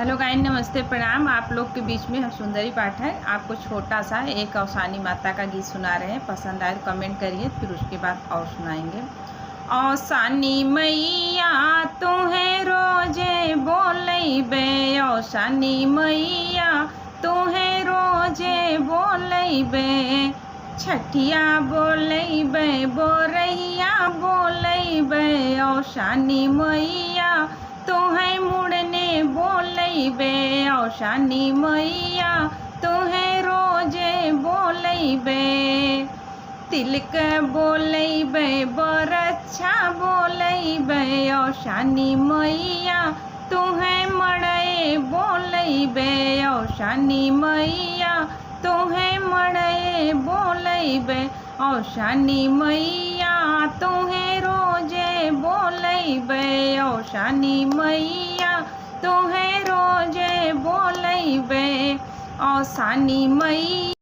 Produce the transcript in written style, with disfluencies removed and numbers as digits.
Hello guys, नमस्ते, प्रणाम। आप लोग के बीच में हम सुंदरी पाठक आपको छोटा सा एक औसानी माता का गीत सुना रहे हैं। पसंद आए तो कमेंट करिए, फिर उसके बाद और सुनाएंगे। औसानी मैया तुम्हें रोजे बोलैबे, औसानी मैया तुम्हें रोजे बोलैबे, छठिया बोलैबे, बोरैया बोलैबे, औसानी मैया तुम्हें मुड़ने बोलैबे, औसानी मैया तुम्हें रोजे बोलैबे, तिलक बोलैबे, बरच्छा बोलैबे, औसानी मैया तुम्हें मड़े बोलैबे, औसानी मैया तुम्हें मड़े बोलैबे, औसानी मैया तुम्हें रोजे बोलैबे, औसानी मैया तुम्हें रोजे बोलैबे, औसानी मैया।